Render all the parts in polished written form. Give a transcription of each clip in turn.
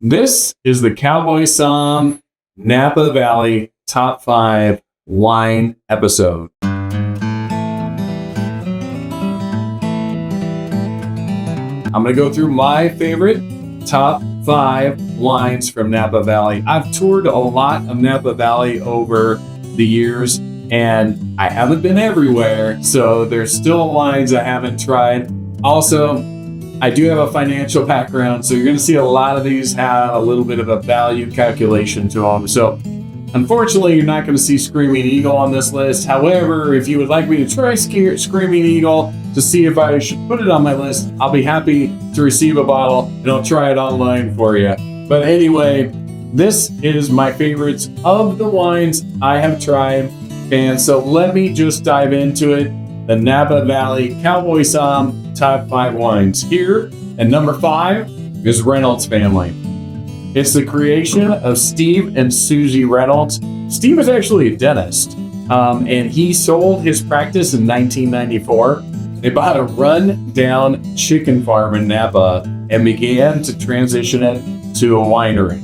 This is the CowboySomm Napa Valley Top 5 Wine episode. I'm going to go through my favorite top 5 wines from Napa Valley. I've toured a lot of Napa Valley over the years, and I haven't been everywhere, so there's still wines I haven't tried. Also, I do have a financial background, so you're going to see a lot of these have a little bit of a value calculation to them. So unfortunately, you're not going to see Screaming Eagle on this list. However, if you would like me to try Screaming Eagle to see if I should put it on my list, I'll be happy to receive a bottle and I'll try it online for you. But anyway, this is my favorites of the wines I have tried. And so let me just dive into it. The Napa Valley CowboySomm Top 5 Wines. Here at number 5 is Reynolds Family. It's the creation of Steve and Susie Reynolds. Steve is actually a dentist, and he sold his practice in 1994. They bought a run-down chicken farm in Napa and began to transition it to a winery.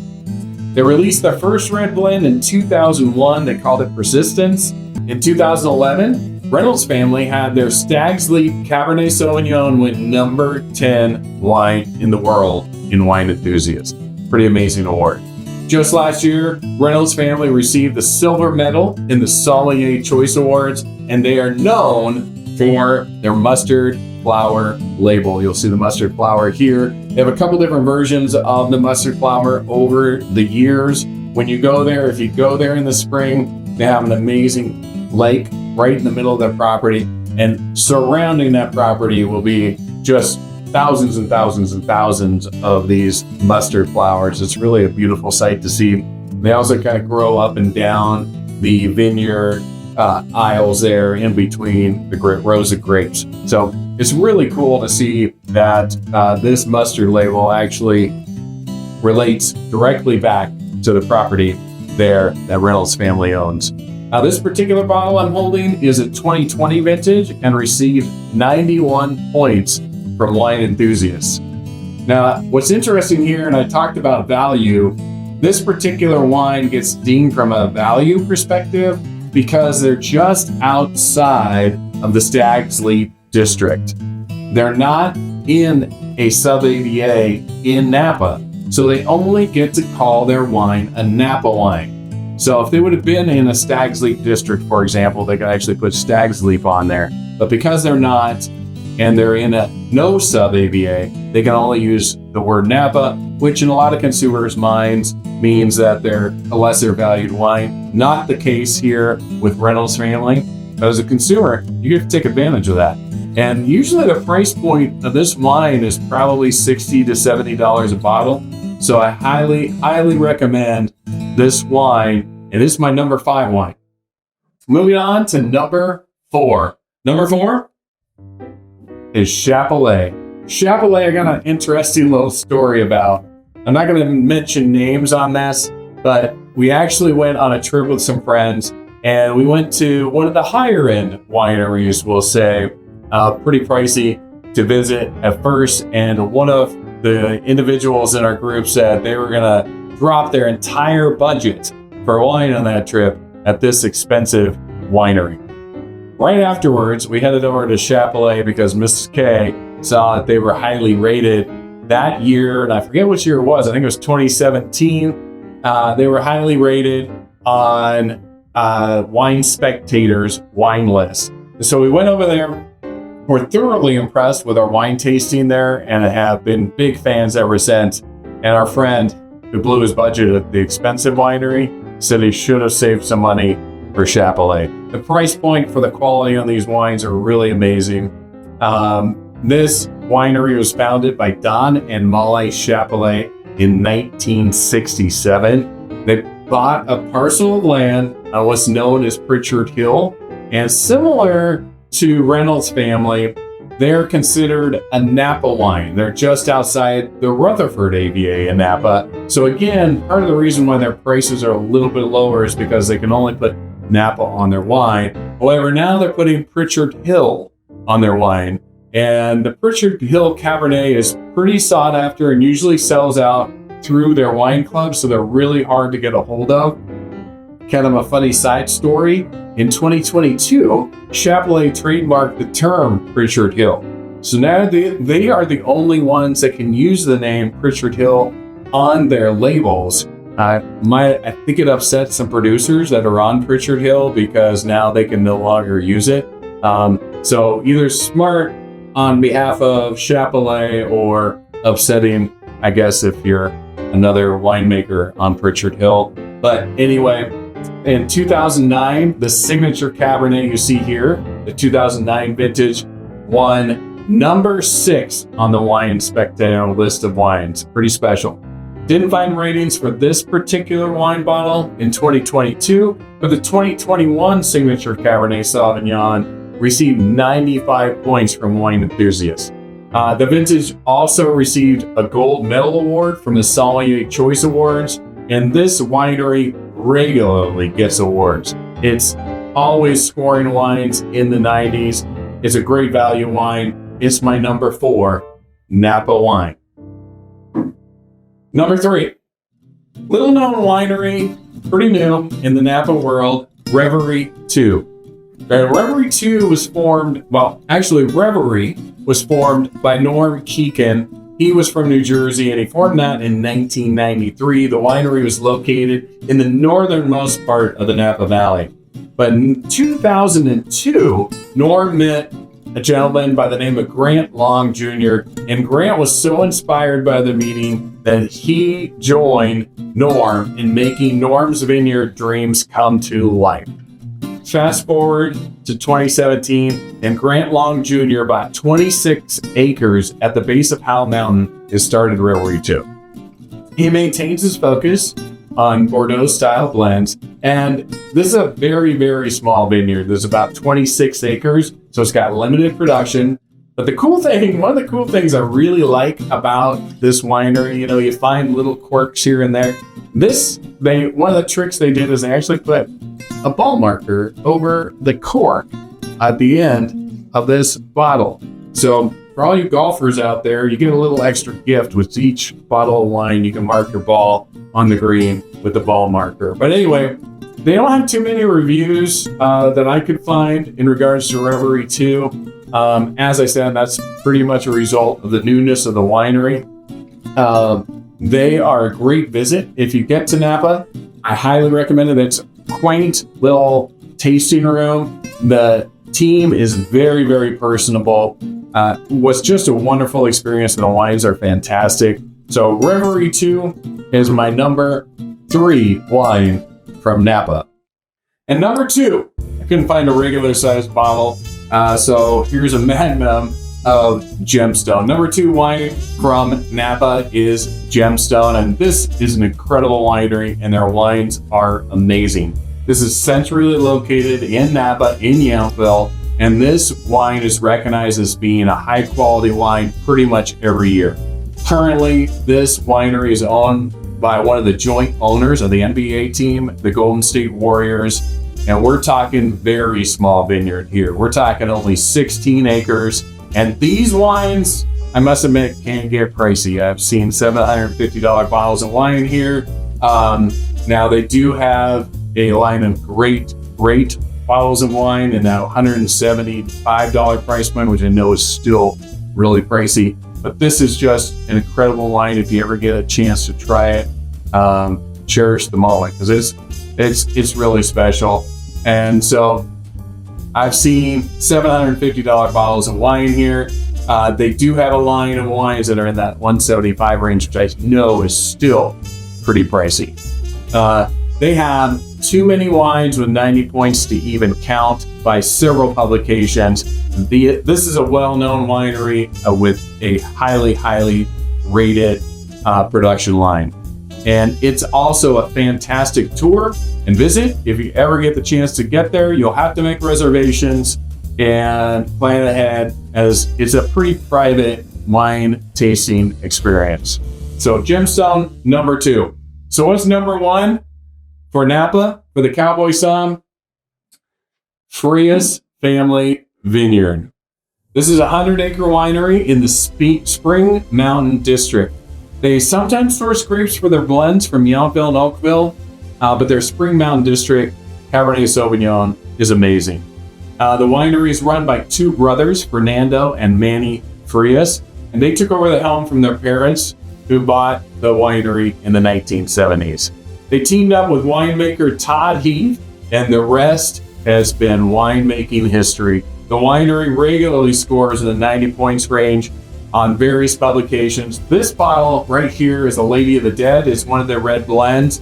They released their first red blend in 2001. They called it Persistence. In 2011, Reynolds Family had their Stag's Leap Cabernet Sauvignon win number 10 wine in the world in Wine Enthusiast. Pretty amazing award. Just last year, Reynolds Family received the silver medal in the Sommelier Choice Awards, and they are known for their mustard flower label. You'll see the mustard flower here. They have a couple different versions of the mustard flower over the years. When you go there, if you go there in the spring, they have an amazing lake right in the middle of their property, and surrounding that property will be just thousands and thousands and thousands of these mustard flowers. It's really a beautiful sight to see. They also kind of grow up and down the vineyard aisles there in between the rows of grapes. So it's really cool to see that this mustard label actually relates directly back to the property there that Reynolds Family owns. This particular bottle I'm holding is a 2020 vintage and received 91 points from Wine Enthusiasts. Now, what's interesting here, and I talked about value, this particular wine gets deemed from a value perspective because they're just outside of the Stag's Leap district. They're not in a sub-AVA in Napa, so they only get to call their wine a Napa wine. So if they would have been in a Stag's Leap district, for example, they could actually put Stag's Leap on there. But because they're not, and they're in a no sub-AVA, they can only use the word Napa, which in a lot of consumers' minds means that they're a lesser valued wine. Not the case here with Reynolds Family. But as a consumer, you get to take advantage of that. And usually the price point of this wine is probably $60 to $70 a bottle. So I highly, highly recommend this wine, and this is my number 5 wine. Moving on to number 4. Number 4 is Chapelet. Chapelet, I got an interesting little story about. I'm not going to mention names on this, but we actually went on a trip with some friends, and we went to one of the higher end wineries, we'll say, pretty pricey to visit at first, and one of the individuals in our group said they were going to drop their entire budget for wine on that trip at this expensive winery. Right afterwards, we headed over to Chapelet because Mrs. K saw that they were highly rated that year, and I forget which year it was. I think it was 2017. They were highly rated on Wine Spectator's wine list. So we went over there. We're thoroughly impressed with our wine tasting there and have been big fans ever since. And our friend who blew his budget at the expensive winery said he should have saved some money for Chapelet. The price point for the quality on these wines are really amazing. This winery was founded by Don and Molly Chapelet in 1967. They bought a parcel of land on what's known as Pritchard Hill, and similar to Reynolds Family, they're considered a Napa wine. They're just outside the Rutherford AVA in Napa. So again, part of the reason why their prices are a little bit lower is because they can only put Napa on their wine. However, now they're putting Pritchard Hill on their wine. And the Pritchard Hill Cabernet is pretty sought after and usually sells out through their wine club, so they're really hard to get a hold of. Kind of a funny side story. In 2022, Chapelet trademarked the term Pritchard Hill. So now they are the only ones that can use the name Pritchard Hill on their labels. I think it upsets some producers that are on Pritchard Hill because now they can no longer use it. So either smart on behalf of Chapelet or upsetting, I guess, if you're another winemaker on Pritchard Hill. But anyway, in 2009, the signature Cabernet you see here, the 2009 vintage, won number 6 on the Wine Spectator list of wines. Pretty special. Didn't find ratings for this particular wine bottle in 2022, but the 2021 signature Cabernet Sauvignon received 95 points from wine enthusiasts. The vintage also received a gold medal award from the Sommelier Choice Awards, and this winery regularly gets awards. It's always scoring wines in the 90s. It's a great value wine. It's my number 4 Napa wine. Number 3, little known winery, pretty new in the Napa world, Reverie 2. Reverie 2 was formed, Reverie was formed by Norm Keegan. He was from New Jersey and he formed that in 1993. The winery was located in the northernmost part of the Napa Valley. But in 2002, Norm met a gentleman by the name of Grant Long Jr., and Grant was so inspired by the meeting that he joined Norm in making Norm's Vineyard dreams come to life. Fast forward to 2017, and Grant Long Jr. bought 26 acres at the base of Howell Mountain and started Reverie 2. He maintains his focus on Bordeaux-style blends, and this is a very, very small vineyard. There's about 26 acres, so it's got limited production. But one of the cool things I really like about this winery, you find little quirks here and there. One of the tricks they did is they actually put a ball marker over the cork at the end of this bottle. So for all you golfers out there, you get a little extra gift with each bottle of wine. You can mark your ball on the green with the ball marker. But anyway, they don't have too many reviews that I could find in regards to Reverie 2. As I said, that's pretty much a result of the newness of the winery. They are a great visit. If you get to Napa, I highly recommend it. It's a quaint little tasting room. The team is very, very personable. Was just a wonderful experience, and the wines are fantastic. So Reverie 2 is my number 3 wine from Napa. And number 2, I couldn't find a regular sized bottle. So here's a magnum of Gemstone. Number 2 wine from Napa is Gemstone, and this is an incredible winery, and their wines are amazing. This is centrally located in Napa, in Yountville, and this wine is recognized as being a high quality wine pretty much every year. Currently, this winery is owned by one of the joint owners of the NBA team, the Golden State Warriors, and we're talking very small vineyard here. We're talking only 16 acres, and these wines, I must admit, can get pricey. I've seen $750 bottles of wine here. Now they do have a line of great bottles of wine in that $175 price point, which I know is still really pricey. But this is just an incredible wine. If you ever get a chance to try it, cherish the moment, because it's really special. And so I've seen $750 bottles of wine here. They do have a line of wines that are in that $175 range, which I know is still pretty pricey. They have too many wines with 90 points to even count by several publications. This is a well-known winery with a highly rated production line. And it's also a fantastic tour and visit. If you ever get the chance to get there, you'll have to make reservations and plan ahead, as it's a pretty private wine tasting experience. So Gemstone, number 2. So what's number 1 for Napa, for the CowboySomm? Frias Family Vineyard. This is a 100-acre winery in the Spring Mountain District. They sometimes source grapes for their blends from Yountville and Oakville, but their Spring Mountain District Cabernet Sauvignon is amazing. The winery is run by two brothers, Fernando and Manny Frias, and they took over the helm from their parents who bought the winery in the 1970s. They teamed up with winemaker Todd Heath, and the rest has been winemaking history. The winery regularly scores in the 90 points range on various publications. This bottle right here is a Lady of the Dead. It's one of their red blends.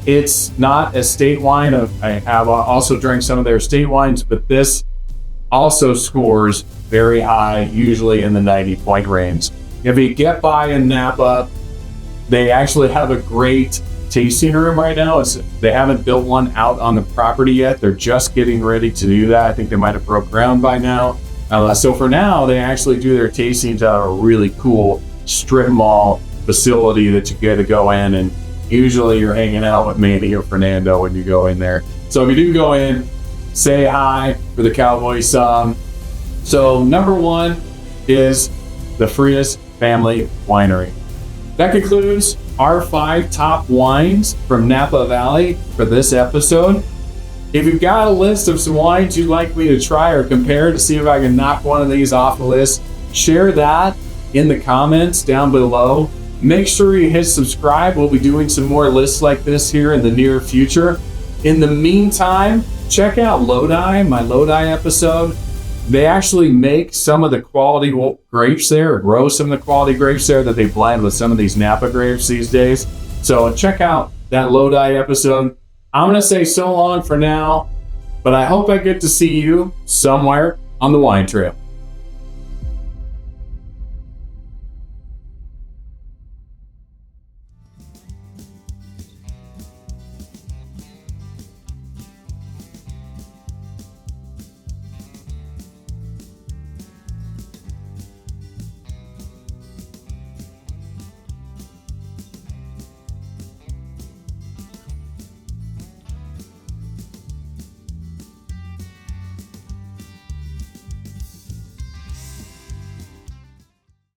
It's not a state wine. I have also drank some of their state wines, but this also scores very high, usually in the 90-point range. If you get by in Napa, they actually have a great tasting room right now. They haven't built one out on the property yet. They're just getting ready to do that. I think they might have broke ground by now. So for now, they actually do their tastings at a really cool strip mall facility that you get to go in, and usually you're hanging out with Manny or Fernando when you go in there. So if you do go in, say hi for the CowboySomm. So number one is the Frias Family Winery. That concludes our 5 top wines from Napa Valley for this episode. If you've got a list of some wines you'd like me to try or compare to see if I can knock one of these off the list, share that in the comments down below. Make sure you hit subscribe. We'll be doing some more lists like this here in the near future. In the meantime, check out Lodi, my Lodi episode. They actually make some of the quality grapes there, or grow some of the quality grapes there that they blend with some of these Napa grapes these days. So check out that Lodi episode. I'm going to say so long for now, but I hope I get to see you somewhere on the wine trail.